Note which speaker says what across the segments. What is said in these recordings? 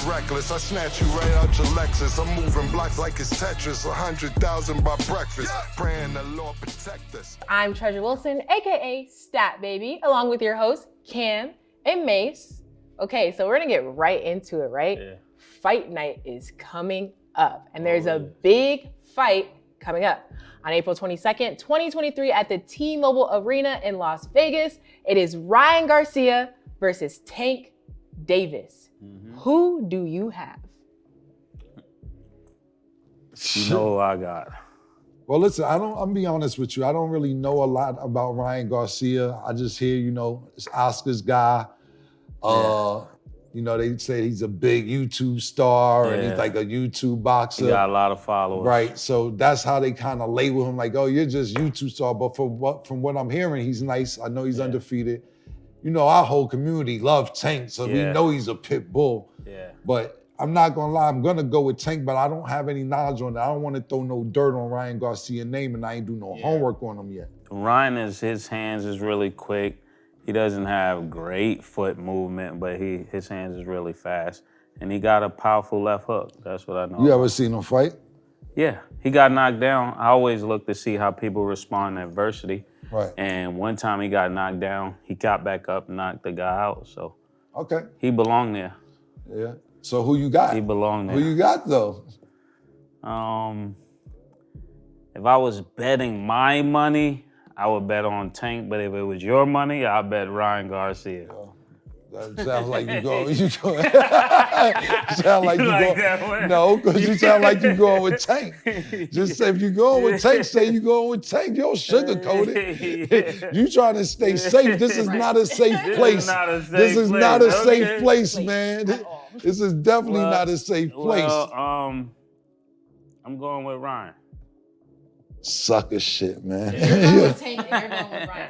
Speaker 1: reckless. I snatch you right out your Lexus. I'm moving blocks like it's Tetris. 100,000 by breakfast. Praying the Lord protect us.
Speaker 2: I'm Treasure Wilson, aka Stat Baby, along with your hosts Cam and Mase. Okay, so we're gonna get right into it, right?
Speaker 3: Yeah.
Speaker 2: Fight night is coming up, and there's a big fight coming up on April 22nd, 2023 at the T-Mobile Arena in Las Vegas. It is Ryan Garcia versus Tank Davis. Who do you have?
Speaker 3: You know who I got.
Speaker 4: Well, listen, I'm be honest with you. I don't really know a lot about Ryan Garcia. I just hear, it's Oscar's guy. You know, they say he's a big YouTube star and he's like a YouTube boxer.
Speaker 3: He got a lot of followers.
Speaker 4: Right, so that's how they kind of label him like, oh, you're just YouTube star. But from what I'm hearing, he's nice. I know he's undefeated. You know, our whole community loves Tank, so we know he's a pit bull.
Speaker 3: Yeah.
Speaker 4: But I'm not gonna lie, I'm gonna go with Tank, but I don't have any knowledge on that. I don't want to throw no dirt on Ryan Garcia's name, and I ain't do no homework on him yet.
Speaker 3: Ryan his hands is really quick. He doesn't have great foot movement, but his hands is really fast. And he got a powerful left hook. That's what I know.
Speaker 4: You ever seen him fight?
Speaker 3: Yeah, he got knocked down. I always look to see how people respond to adversity.
Speaker 4: Right.
Speaker 3: And one time he got knocked down, he got back up and knocked the guy out. So he belonged there.
Speaker 4: Yeah. So who you got?
Speaker 3: He belonged there.
Speaker 4: Who you got though?
Speaker 3: If I was betting my money, I would bet on Tank, but if it was your money, I'd bet Ryan Garcia.
Speaker 4: That sounds like you go. Sound like you go. No, because you sound like you going with Tank. Just say if you going with Tank, say you going with Tank. You don't sugarcoat it. You trying to stay safe. This is not a safe place. This is not a safe place, man. This is definitely not a safe place.
Speaker 3: I'm going with Ryan.
Speaker 4: Sucker shit, man.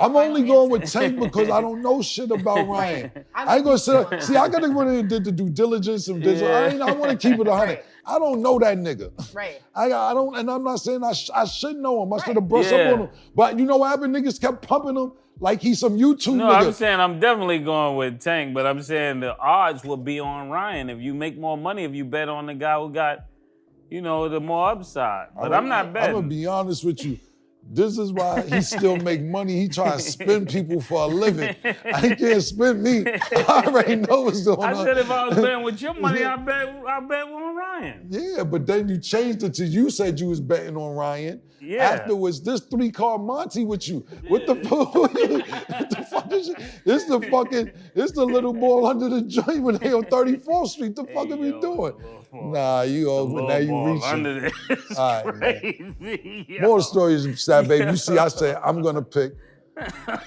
Speaker 2: I'm
Speaker 4: only going with Tank because I don't know shit about Ryan. I ain't gonna say, see, I gotta run in and do due diligence and I want to keep it 100. I don't know that nigga.
Speaker 2: Right.
Speaker 4: I don't, and I'm not saying I should know him. I should have brushed up on him. But you know what happened? Niggas kept pumping him like he's some YouTube
Speaker 3: No,
Speaker 4: nigga.
Speaker 3: I'm saying I'm definitely going with Tank, but I'm saying the odds will be on Ryan if you make more money if you bet on the guy who got, the more upside. But I'm not betting.
Speaker 4: I'm gonna be honest with you. This is why he still make money. He try to spin people for a living. He can't spin me. I already know what's going on.
Speaker 3: I said if I was betting with your money, I bet on Ryan.
Speaker 4: Yeah, but then you changed it to you said you was betting on Ryan.
Speaker 3: Yeah.
Speaker 4: Afterwards, this 3-card Monty with you. What the fuck? What the fuck is it? It's the little ball under the joint when they on 34th Street. The fuck are we doing? Nah, you over now. You reaching.
Speaker 3: Under this
Speaker 4: all right,
Speaker 3: crazy.
Speaker 4: More stories, Stat Baby. You see, I said I'm gonna pick.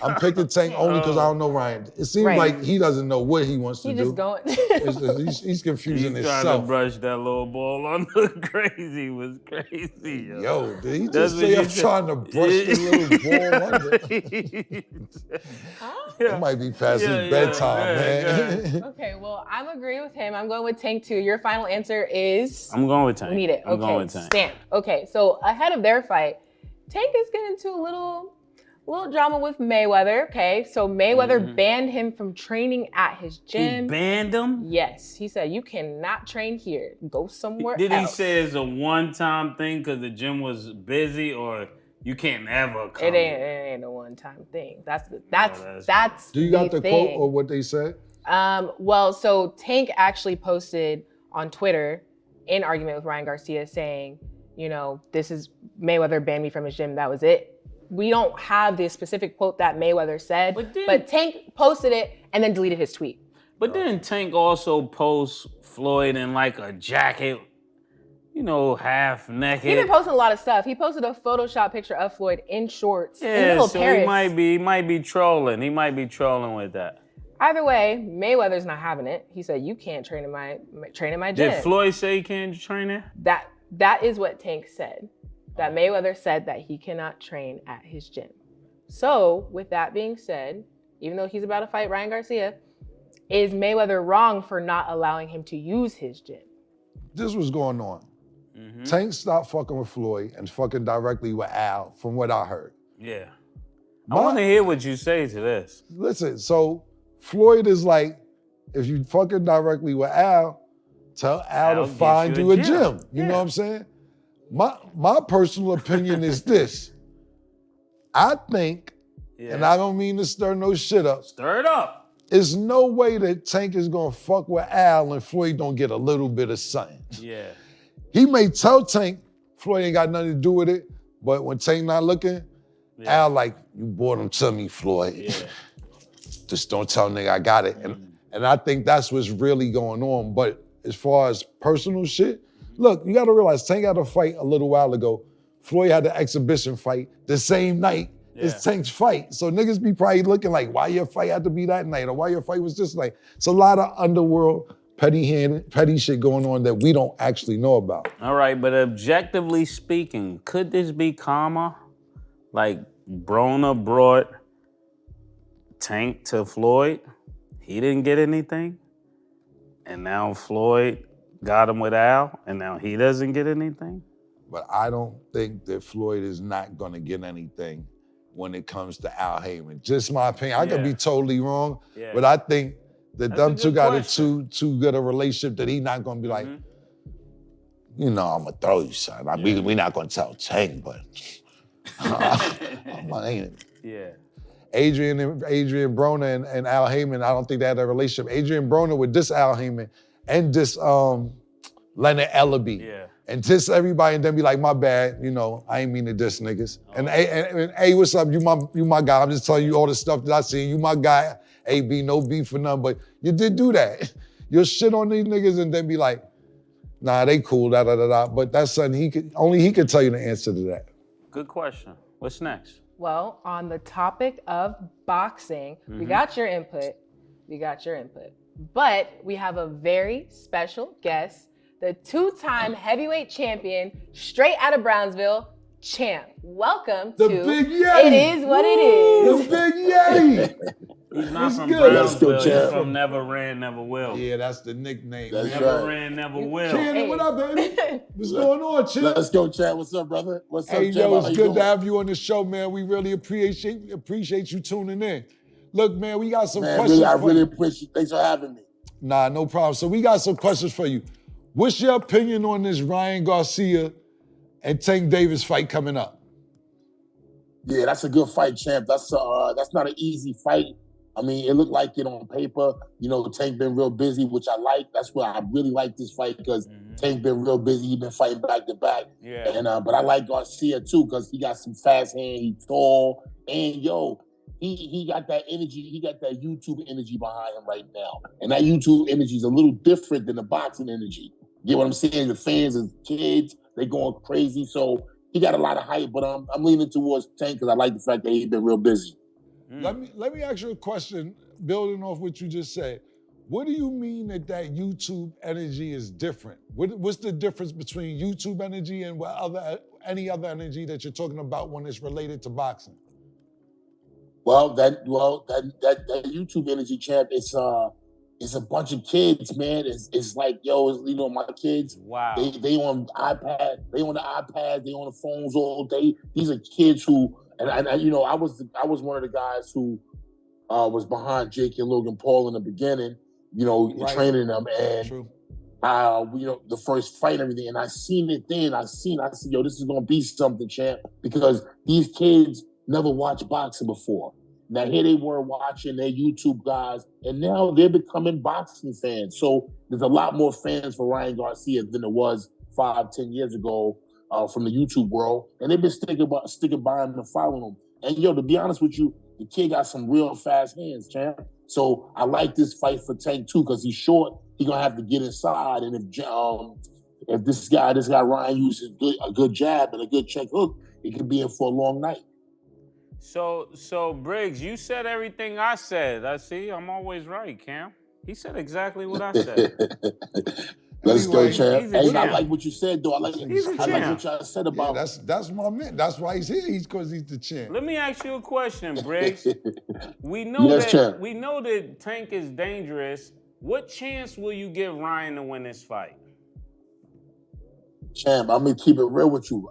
Speaker 4: I'm picking Tank only because I don't know Ryan. It seems like he doesn't know what he wants to do.
Speaker 2: Just going.
Speaker 4: He's confusing
Speaker 3: He's
Speaker 4: himself.
Speaker 3: trying to brush that little ball under. Crazy was crazy.
Speaker 4: Yo, did he just say I'm trying to brush the little ball under? It might be past his bedtime, man.
Speaker 2: Okay, well, I'm agreeing with him. I'm going with Tank too. Your final answer is?
Speaker 3: I'm going with Tank.
Speaker 2: We need it.
Speaker 3: I'm going with Tank.
Speaker 2: Stamp. Okay, so ahead of their fight, Tank is getting into a little drama with Mayweather. Okay, so Mayweather banned him from training at his gym.
Speaker 3: He banned him?
Speaker 2: Yes, he said you cannot train here. Go somewhere
Speaker 3: Did
Speaker 2: else.
Speaker 3: he say it's a one-time thing because the gym was busy, or you can't ever come?
Speaker 2: It ain't a one-time thing. That's
Speaker 4: Do you got the
Speaker 2: thing.
Speaker 4: quote or what they said?
Speaker 2: Well, so Tank actually posted on Twitter in argument with Ryan Garcia saying, this is Mayweather banned me from his gym. That was it. We don't have the specific quote that Mayweather said, but Tank posted it and then deleted his tweet.
Speaker 3: But didn't Tank also post Floyd in like a jacket, half naked?
Speaker 2: He's been posting a lot of stuff. He posted a Photoshop picture of Floyd in shorts.
Speaker 3: Yeah, so
Speaker 2: Paris.
Speaker 3: he might be trolling. He might be trolling with that.
Speaker 2: Either way, Mayweather's not having it. He said, you can't train in my gym.
Speaker 3: Did Floyd say he can't train there?
Speaker 2: That is what Tank said. That Mayweather said that he cannot train at his gym. So, with that being said, even though he's about to fight Ryan Garcia, is Mayweather wrong for not allowing him to use his gym?
Speaker 4: This was going on. Tank stopped fucking with Floyd and fucking directly with Al, from what I heard.
Speaker 3: Yeah. I want to hear what you say to this.
Speaker 4: Listen, so Floyd is like, if you fucking directly with Al, Tell Al to find you a gym. You know what I'm saying? My personal opinion is this. I think, and I don't mean to stir no shit up.
Speaker 3: Stir it up.
Speaker 4: There's no way that Tank is gonna fuck with Al and Floyd don't get a little bit of something.
Speaker 3: Yeah.
Speaker 4: He may tell Tank Floyd ain't got nothing to do with it, but when Tank not looking, Al like, you brought him to me, Floyd.
Speaker 3: Yeah.
Speaker 4: Just don't tell nigga I got it. And I think that's what's really going on. But as far as personal shit, look, you gotta realize Tank had a fight a little while ago. Floyd had the exhibition fight the same night as Tank's fight. So niggas be probably looking like, why your fight had to be that night or why your fight was this night? It's a lot of underworld petty shit going on that we don't actually know about.
Speaker 3: All right, but objectively speaking, could this be karma? Like Broner brought Tank to Floyd, he didn't get anything, and now Floyd got him with Al, and now he doesn't get anything?
Speaker 4: But I don't think that Floyd is not gonna get anything when it comes to Al Heyman. Just my opinion. I could be totally wrong, but I think that them two got a too good a relationship that he not gonna be like, you know, I'm gonna throw you, son. We not gonna tell Tank, but Adrian Broner and Al Heyman, I don't think they had that relationship. Adrian Broner would diss Al Heyman and diss Leonard Ellaby. And diss everybody and then be like, my bad, you know, I ain't mean to diss niggas. And hey, what's up? You my guy. I'm just telling you all the stuff that I seen. You my guy. AB, no beef for none, but you did do that. You'll shit on these niggas and then be like, nah, they cool, da-da-da-da. But that's something only he could tell you the answer to that.
Speaker 3: Good question. What's next?
Speaker 2: Well, on the topic of boxing, we got your input. But we have a very special guest, the two-time heavyweight champion, straight out of Brownsville, Champ. Welcome to
Speaker 4: Big Yeti.
Speaker 2: It Is What It Is.
Speaker 4: The Big Yeti.
Speaker 3: He's not from Brownsville, he's from Never Ran, Never Will.
Speaker 4: Yeah, that's the nickname.
Speaker 3: Never Ran, Never Will.
Speaker 4: Cannon, what up, baby? What's going on, Champ?
Speaker 5: Let's go, Chad. What's up, brother? What's up,
Speaker 4: Hey,
Speaker 5: Champ?
Speaker 4: yo, it's good to have you on the show, man. We really appreciate you tuning in. Look, man, we got some questions
Speaker 5: I really appreciate. Thanks for having me.
Speaker 4: Nah, no problem. So we got some questions for you. What's your opinion on this Ryan Garcia and Tank Davis fight coming up?
Speaker 5: Yeah, that's a good fight, Champ. That's not an easy fight. I mean, it looked like it on paper. You know, Tank been real busy, which I like. That's why I really like this fight because Tank been real busy. He been fighting back to back.
Speaker 3: Yeah.
Speaker 5: And but I like Garcia too because he got some fast hand. He tall and he got that energy. He got that YouTube energy behind him right now. And that YouTube energy is a little different than the boxing energy. You get what I'm saying? The fans and kids, they going crazy. So he got a lot of hype, but I'm leaning towards Tank because I like the fact that he's been real busy.
Speaker 4: Let me ask you a question, building off what you just said. What do you mean that YouTube energy is different? What's the difference between YouTube energy and any other energy that you're talking about when it's related to boxing?
Speaker 5: Well, that YouTube energy, Champ, it's a bunch of kids, man. It's like, my kids.
Speaker 3: Wow.
Speaker 5: They on iPad, they on the iPad, they on the phones all day. These are kids who, and I was one of the guys who was behind Jake and Logan Paul in the beginning, training them, and the first fight and everything. And I seen it then. I said, this is gonna be something, Champ, because these kids never watched boxing before. Now here they were watching their YouTube guys, and now they're becoming boxing fans. So there's a lot more fans for Ryan Garcia than there was 5-10 years ago from the YouTube world, and they've been sticking by him and following him. And to be honest with you, the kid got some real fast hands, Champ. So I like this fight for Tank too, because he's short. He's gonna have to get inside, and if this guy Ryan uses a good jab and a good check hook, it could be in for a long night.
Speaker 3: So Briggs, you said everything I said. I'm always right, Cam. He said exactly what I said.
Speaker 5: Let's go, Champ.
Speaker 3: Hey,
Speaker 5: I like what you said, though. I like what y'all said about him.
Speaker 4: That's my man. That's why he's here. Because he's the champ.
Speaker 3: Let me ask you a question, Briggs. We know that Tank is dangerous. What chance will you give Ryan to win this fight?
Speaker 5: Champ, I'm gonna keep it real with you.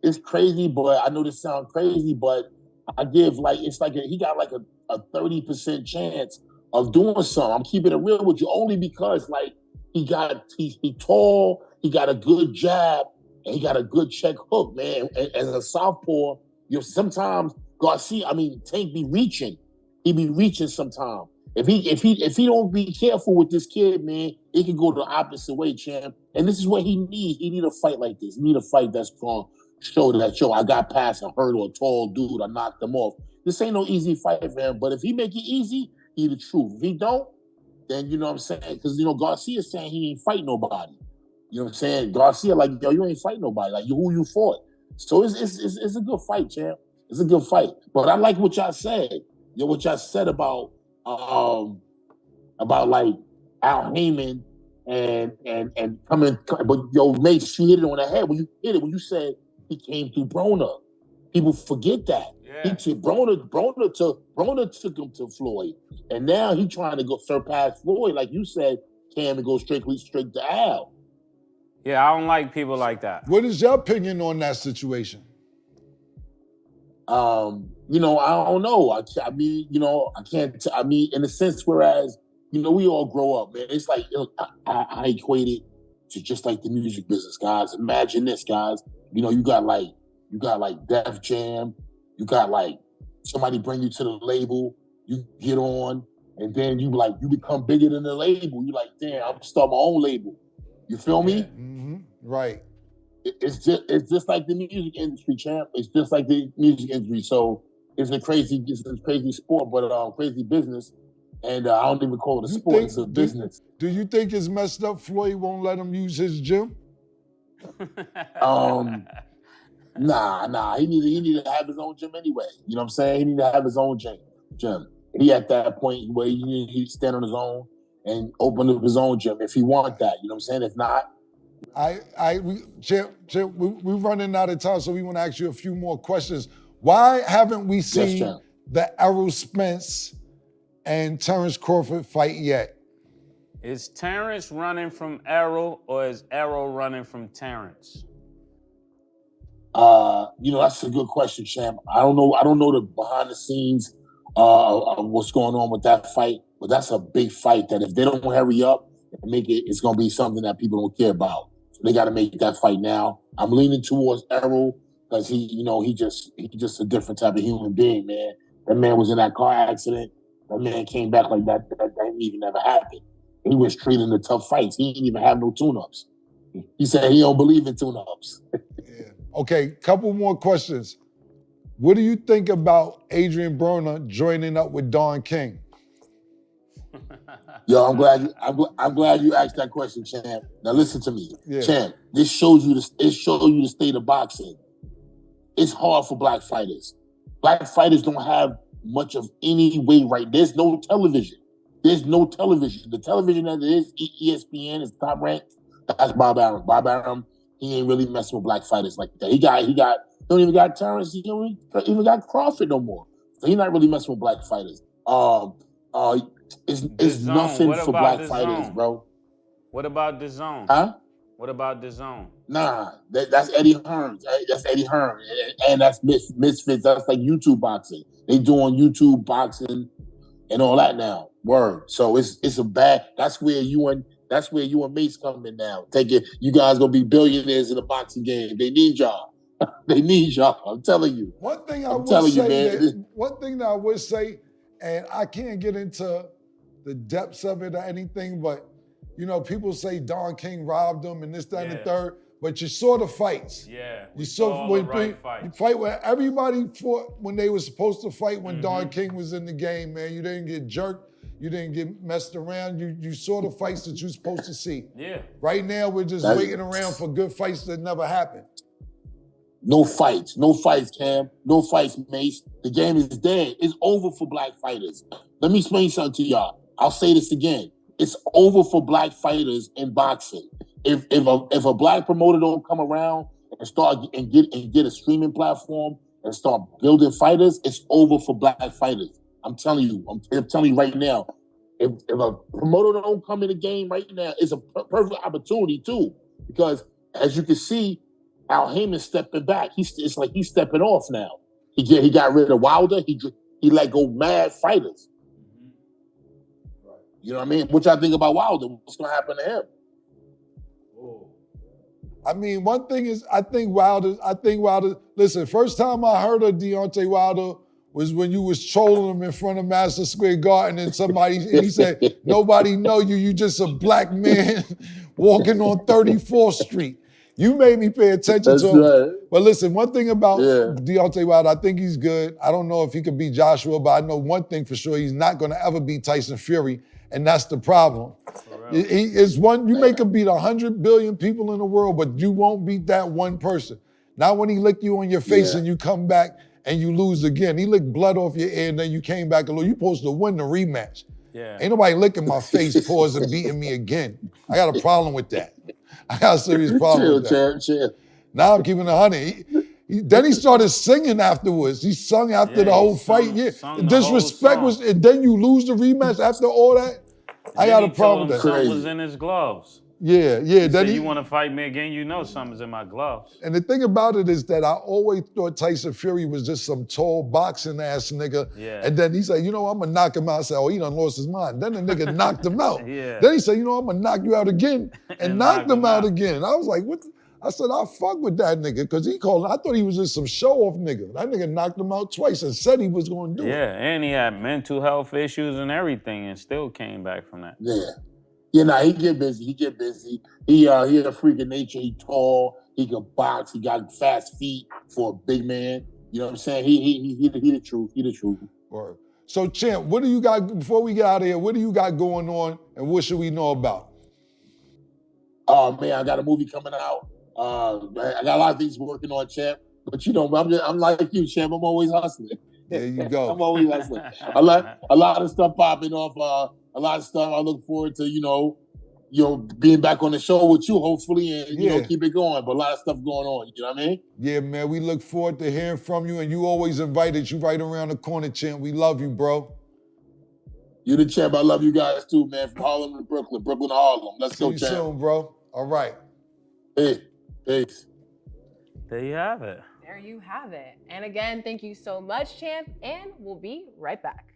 Speaker 5: It's crazy, but I know this sounds crazy, but I give he got like a 30% chance of doing something. I'm keeping it real with you only because like he tall, he got a good jab, and he got a good check hook, man. And as a southpaw, sometimes Garcia, Tank be reaching. He be reaching sometimes. If he don't be careful with this kid, man, it can go the opposite way, champ. And this is what he need. He need a fight like this. He need a fight that's strong. Show that, I got past a hurdle, a tall dude, I knocked him off. This ain't no easy fight for him. But if he make it easy, he the truth. If he don't, then you know what I'm saying? Because Garcia saying he ain't fight nobody. You know what I'm saying? Garcia like, you ain't fight nobody. Like who you fought. So it's a good fight, champ. It's a good fight. But I like what y'all said. What y'all said about like Al Heyman and coming. But Mase, you hit it on the head when you said he came through Broner. People forget that. Yeah. Broner took him to Floyd, and now he trying to go surpass Floyd, like you said, Cam, and go straight to Al.
Speaker 3: Yeah, I don't like people like that.
Speaker 4: What is your opinion on that situation?
Speaker 5: I don't know. I can't. In a sense, whereas we all grow up, man. It's like I equate it to just like the music business, guys. Imagine this, guys. You got like Def Jam. You got like somebody bring you to the label. You get on, and then you become bigger than the label. You like, damn, I'm start my own label. You feel me?
Speaker 4: Mm-hmm. Right.
Speaker 5: It's just like the music industry, champ. It's just like the music industry. So it's a crazy sport, but crazy business. And I don't even call it a sport. It's a business.
Speaker 4: Do you think it's messed up Floyd won't let him use his gym?
Speaker 5: Nah. He need to have his own gym anyway. You know what I'm saying? He need to have his own gym. He at that point where he stand on his own and open up his own gym if he want that. You know what I'm saying? If not,
Speaker 4: we're running out of time, so we want to ask you a few more questions. Why haven't we seen the Errol Spence and Terrence Crawford fight yet?
Speaker 3: Is Terrence running from Errol or is Errol running from Terrence?
Speaker 5: That's a good question, champ. I don't know the behind the scenes of what's going on with that fight, but that's a big fight that if they don't hurry up and make it, it's going to be something that people don't care about. So they got to make that fight now. I'm leaning towards Errol because he just a different type of human being, man. That man was in that car accident. That man came back like that didn't even ever happen. He was treating the tough fights. He didn't even have no tune-ups. He said he don't believe in tune-ups.
Speaker 4: Yeah. Okay, couple more questions. What do you think about Adrian Broner joining up with Don King?
Speaker 5: Yo, I'm glad you asked that question, champ. Now listen to me, champ. This shows you the state of boxing. It's hard for black fighters. Black fighters don't have much of any weight right. There's no television. The television that is ESPN is top ranked. That's Bob Arum. Bob Arum, he ain't really messing with black fighters like that. He don't even got Terrence. He don't even got Crawford no more. So he's not really messing with black fighters. It's nothing for black fighters, bro.
Speaker 3: What about the zone?
Speaker 5: Huh?
Speaker 3: What about the zone?
Speaker 5: Nah, that's Eddie Hearn. That's Eddie Hearn, and that's Misfits. That's like YouTube boxing. They doing YouTube boxing and all that now. Word. So it's a bad. That's where you and Mase come in now. Take it. You guys gonna be billionaires in the boxing game. They need y'all. They need y'all. I'm telling you.
Speaker 4: One thing I would say, and I can't get into the depths of it or anything, but people say Don King robbed him and this, that, and the third. But you saw the fights.
Speaker 3: Yeah.
Speaker 4: You saw the right fight. You fight where everybody fought when they were supposed to fight when Don King was in the game, man. You didn't get jerked. You didn't get messed around. You saw the fights that you're supposed to see.
Speaker 3: Yeah.
Speaker 4: Right now, we're just waiting around for good fights that never happen.
Speaker 5: No fights, Cam. No fights, Mase. The game is dead. It's over for black fighters. Let me explain something to y'all. I'll say this again. It's over for black fighters in boxing. If a black promoter don't come around and start and get a streaming platform and start building fighters, it's over for black fighters. I'm telling you right now. If a promoter don't come in the game right now, it's a perfect opportunity too. Because as you can see, Al Heyman stepping back. It's like he's stepping off now. He got rid of Wilder. He let go mad fighters. You know what I mean? What y'all think about Wilder? What's gonna happen to him?
Speaker 4: I mean, one thing is, I think Wilder, listen, first time I heard of Deontay Wilder was when you was trolling him in front of Madison Square Garden and he said, nobody know you, you just a black man walking on 34th Street. You made me pay attention to him.
Speaker 5: Right.
Speaker 4: But listen, one thing about Deontay Wilder, I think he's good. I don't know if he could beat Joshua, but I know one thing for sure, he's not gonna ever beat Tyson Fury, and that's the problem. You may could beat 100 billion people in the world, but you won't beat that one person. Not when he licked you on your face and you come back and you lose again. He licked blood off your ear and then you came back a little. You're supposed to win the rematch.
Speaker 3: Yeah.
Speaker 4: Ain't nobody licking my face, paws, and beating me again. I got a problem with that. I got a serious problem with that.
Speaker 5: Chill.
Speaker 4: Now I'm keeping 100. Then he started singing afterwards. He sung after the whole fight. Disrespect was, and then you lose the rematch after all that. I got a problem with that.
Speaker 3: Something was in his gloves.
Speaker 4: Yeah.
Speaker 3: Then you want to fight me again? You know something's in my gloves.
Speaker 4: And the thing about it is that I always thought Tyson Fury was just some tall boxing ass nigga.
Speaker 3: Yeah.
Speaker 4: And then he said, you know, I'm gonna knock him out. I said, oh, he done lost his mind. Then the nigga knocked him out.
Speaker 3: Yeah.
Speaker 4: Then he said, you know, I'm gonna knock you out again, and knocked him out again. I was like, what? I said, I fuck with that nigga, because I thought he was just some show-off nigga. That nigga knocked him out twice and said he was gonna do it.
Speaker 3: Yeah, and he had mental health issues and everything and still came back from that.
Speaker 5: Yeah. Yeah, he get busy. He a freak of nature. He tall. He can box. He got fast feet for a big man. You know what I'm saying? He the truth. He the truth.
Speaker 4: Right. So, Champ, what do you got, before we get out of here, what do you got going on and what should we know about?
Speaker 5: Oh, man, I got a movie coming out. I got a lot of things working on, Champ. But, you know, I'm like you, Champ. I'm always hustling.
Speaker 4: There you go.
Speaker 5: I'm always hustling. A lot of stuff popping off. A lot of stuff I look forward to, you know, being back on the show with you, hopefully, and, you know, keep it going. But a lot of stuff going on, you know what I mean?
Speaker 4: Yeah, man, we look forward to hearing from you, and you always invited. You right around the corner, Champ. We love you, bro.
Speaker 5: You the champ. I love you guys too, man. From Harlem to Brooklyn, Brooklyn to Harlem. Let's go, champ.
Speaker 4: See you soon, bro. All right.
Speaker 5: Hey, peace.
Speaker 3: There you have it.
Speaker 2: There you have it. And again, thank you so much, Champ, and we'll be right back.